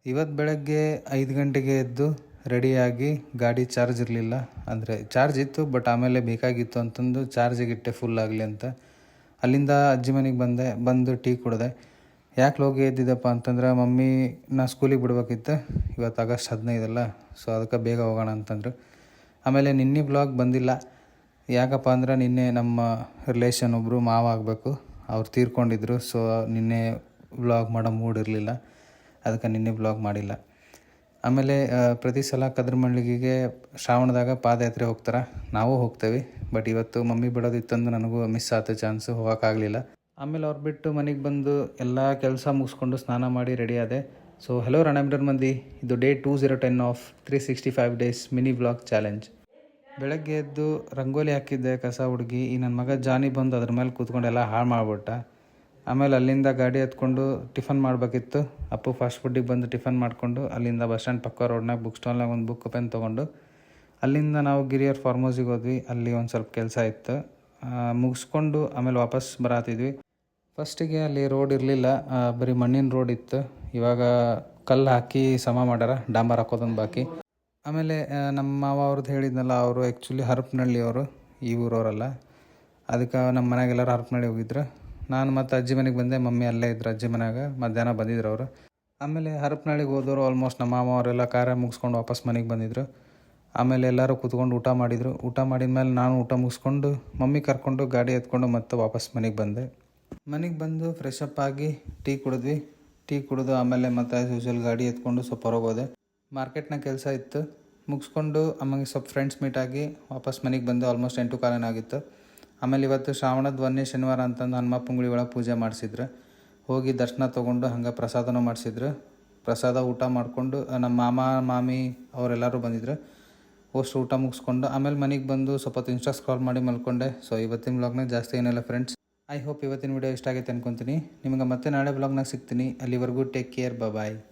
ಇವತ್ತು ಬೆಳಗ್ಗೆ 5 ಗಂಟೆಗೆ ಎದ್ದು ರೆಡಿಯಾಗಿ ಗಾಡಿ ಚಾರ್ಜ್ ಇರಲಿಲ್ಲ, ಅಂದರೆ ಚಾರ್ಜ್ ಇತ್ತು ಬಟ್ ಆಮೇಲೆ ಬೇಕಾಗಿತ್ತು ಅಂತಂದು ಚಾರ್ಜಿಗಿಟ್ಟೆ ಫುಲ್ ಆಗಲಿ ಅಂತ. ಅಲ್ಲಿಂದ ಅಜ್ಜಿ ಮನೆಗೆ ಬಂದು ಟೀ ಕುಡಿದೆ. ಯಾಕೆ ಹೋಗಿ ಎದ್ದಿದ್ದಪ್ಪ ಅಂತಂದ್ರೆ ಮಮ್ಮಿ ನಾ ಸ್ಕೂಲಿಗೆ ಬಿಡ್ಬೇಕಿತ್ತು, ಇವತ್ತು ಆಗಸ್ಟ್ 15 ಅಲ್ಲ, ಸೊ ಅದಕ್ಕೆ ಬೇಗ ಹೋಗೋಣ ಅಂತಂದರು. ಆಮೇಲೆ ನಿನ್ನೆ ಬ್ಲಾಗ್ ಬಂದಿಲ್ಲ, ಯಾಕಪ್ಪ ಅಂದ್ರೆ ನಿನ್ನೆ ನಮ್ಮ ರಿಲೇಷನ್ ಒಬ್ಬರು ಮಾವ ಆಗಬೇಕು, ಅವ್ರು ತೀರ್ಕೊಂಡಿದ್ರು. ಸೊ ನಿನ್ನೆ ವ್ಲಾಗ್ ಮಾಡೋ ಮೂಡ್ ಇರಲಿಲ್ಲ, ಅದಕ್ಕೆ ನಿನ್ನೆ ವ್ಲಾಗ್ ಮಾಡಿಲ್ಲ. ಆಮೇಲೆ ಪ್ರತಿ ಸಲ ಕದ್ರಮಳ್ಳಿಗೆ ಶ್ರಾವಣದಾಗ ಪಾದಯಾತ್ರೆ ಹೋಗ್ತಾರೆ, ನಾವು ಹೋಗ್ತೇವೆ. ಬಟ್ ಇವತ್ತು ಮಮ್ಮಿ ಬಿಡೋದಿತ್ತಂದು ನನಗೂ ಮಿಸ್ ಆಯ್ತು ಚಾನ್ಸು, ಹೋಗೋಕ್ಕಾಗಲಿಲ್ಲ. ಆಮೇಲೆ ಅವ್ರು ಬಿಟ್ಟು ಮನೆಗೆ ಬಂದು ಎಲ್ಲ ಕೆಲಸ ಮುಗಿಸ್ಕೊಂಡು ಸ್ನಾನ ಮಾಡಿ ರೆಡಿ ಆದೆ. ಸೊ ಹಲೋ ರಣಬೀರ್ ಮಂದಿ, ಇದು day 2010 of 365 days mini vlog challenge. ಬೆಳಗ್ಗೆ ಎದ್ದು ರಂಗೋಲಿ ಹಾಕಿದ್ದೆ, ಕಸ ಹುಡುಗಿ. ಈ ನನ್ನ ಮಗ ಜಾನಿ ಬಂದು ಅದ್ರ ಮೇಲೆ ಕೂತ್ಕೊಂಡು ಎಲ್ಲ ಹಾಳು ಮಾಡಿಬಿಟ್ಟ. ಆಮೇಲೆ ಅಲ್ಲಿಂದ ಗಾಡಿ ಹತ್ಕೊಂಡು ಟಿಫನ್ ಮಾಡಬೇಕಿತ್ತು. ಅಪ್ಪು ಫಾಸ್ಟ್ ಫುಡ್ಡಿಗೆ ಬಂದು ಟಿಫನ್ ಮಾಡಿಕೊಂಡು ಅಲ್ಲಿಂದ ಬಸ್ ಸ್ಟ್ಯಾಂಡ್ ಪಕ್ಕ ರೋಡ್ನಾಗ ಬುಕ್ ಸ್ಟಾಲ್ನಾಗ ಒಂದು ಬುಕ್ ಪೆನ್ ತೊಗೊಂಡು ಅಲ್ಲಿಂದ ನಾವು ಗಿರಿಯರ್ ಫಾರ್ಮ್ ಹೌಸಿಗೆ ಹೋದ್ವಿ. ಅಲ್ಲಿ ಒಂದು ಸ್ವಲ್ಪ ಕೆಲಸ ಇತ್ತು, ಮುಗಿಸ್ಕೊಂಡು ಆಮೇಲೆ ವಾಪಸ್ ಬರತ್ತಿದ್ವಿ. ಫಸ್ಟಿಗೆ ಅಲ್ಲಿ ರೋಡ್ ಇರಲಿಲ್ಲ, ಬರೀ ಮಣ್ಣಿನ ರೋಡ್ ಇತ್ತು. ಇವಾಗ ಕಲ್ಲು ಹಾಕಿ ಸಮ ಮಾಡ್ಯಾರ, ಡಾಂಬರ್ ಹಾಕೋದೊಂದು ಬಾಕಿ. ಆಮೇಲೆ ನಮ್ಮ ಮಾವ ಅವ್ರದ್ದು ಹೇಳಿದ್ನಲ್ಲ, ಅವರು ಆ್ಯಕ್ಚುಲಿ ಹರಪನಹಳ್ಳಿ ಅವರು, ಈ ಊರವರಲ್ಲ. ಅದಕ್ಕೆ ನಮ್ಮ ಮನೆಗೆಲ್ಲರೂ ಹರಪನಹಳ್ಳಿ ಹೋಗಿದ್ರು. ನಾನು ಮತ್ತು ಅಜ್ಜಿ ಮನೆಗೆ ಬಂದೆ, ಮಮ್ಮಿ ಅಲ್ಲೇ ಇದ್ರು ಅಜ್ಜಿ ಮನೆಯಾಗ. ಮಧ್ಯಾಹ್ನ ಬಂದಿದ್ರು ಅವರು. ಆಮೇಲೆ ಹರಪನಹಳ್ಳಿಗೆ ಹೋದವರು ಆಲ್ಮೋಸ್ಟ್ ನಮ್ಮ ಮಾವ ಅವರೆಲ್ಲ ಕಾರ್ಯ ಮುಗಿಸ್ಕೊಂಡು ವಾಪಸ್ ಮನೆಗೆ ಬಂದಿದ್ರು. ಆಮೇಲೆ ಎಲ್ಲರೂ ಕೂತ್ಕೊಂಡು ಊಟ ಮಾಡಿದರು. ಊಟ ಮಾಡಿದ ಮೇಲೆ ನಾನು ಊಟ ಮುಗಿಸ್ಕೊಂಡು ಮಮ್ಮಿ ಕರ್ಕೊಂಡು ಗಾಡಿ ಎತ್ಕೊಂಡು ಮತ್ತೆ ವಾಪಸ್ ಮನೆಗೆ ಬಂದೆ. ಮನೆಗೆ ಬಂದು ಫ್ರೆಶ್ ಅಪ್ ಆಗಿ ಟೀ ಕುಡಿದ್ವಿ. ಟೀ ಕುಡಿದು ಆಮೇಲೆ ಮತ್ತೆ ಆ್ಯಸ್ ಯೂಶುವಲ್ ಗಾಡಿ ಎತ್ಕೊಂಡು ಸ್ವಲ್ಪ ಹೊರಗೆ ಹೋದೆ. ಮಾರ್ಕೆಟ್ನಾಗ ಕೆಲಸ ಇತ್ತು, ಮುಗಿಸ್ಕೊಂಡು ಆಮೇಲೆ ಸ್ವಲ್ಪ ಫ್ರೆಂಡ್ಸ್ ಮೀಟಾಗಿ ವಾಪಸ್ ಮನೆಗೆ ಬಂದು ಆಲ್ಮೋಸ್ಟ್ 8 ಕಾಲೇನ ಆಗಿತ್ತು. ಆಮೇಲೆ ಇವತ್ತು ಶ್ರಾವಣದ 1ನೇ ಶನಿವಾರ ಅಂತಂದು ಹನುಮಪ್ಪ ಗುಡಿ ಒಳಗೆ ಪೂಜೆ ಮಾಡಿಸಿದ್ರು. ಹೋಗಿ ದರ್ಶನ ತೊಗೊಂಡು ಹಂಗೆ ಪ್ರಸಾದನೂ ಮಾಡಿಸಿದ್ರು. ಪ್ರಸಾದ ಊಟ ಮಾಡಿಕೊಂಡು ನಮ್ಮ ಮಾಮ ಮಾಮಿ ಅವರೆಲ್ಲರೂ ಬಂದಿದ್ರು. ಅಷ್ಟು ಊಟ ಮುಗಿಸ್ಕೊಂಡು ಆಮೇಲೆ ಮನೆಗೆ ಬಂದು ಸ್ವಲ್ಪ ಇನ್ಸ್ಟಾ ಸ್ಕ್ರಾಲ್ ಮಾಡಿ ಮಲ್ಕೊಂಡೆ. ಸೊ ಇವತ್ತಿನ ವ್ಲಾಗ್ನಾಗ ಜಾಸ್ತಿ ಏನಿಲ್ಲ ಫ್ರೆಂಡ್ಸ್. ಐ ಹೋಪ್ ಇವತ್ತಿನ ವಿಡಿಯೋ ಇಷ್ಟ ಆಗೈತೆ ಅನ್ಕೊತೀನಿ. ನಿಮಗೆ ಮತ್ತೆ ನಾಳೆ ವ್ಲಾಗ್ನಾಗ ಸಿಗ್ತೀನಿ. ಅಲ್ಲಿವರೆಗೂ ಟೇಕ್ ಕೇರ್, ಬಾಯ್.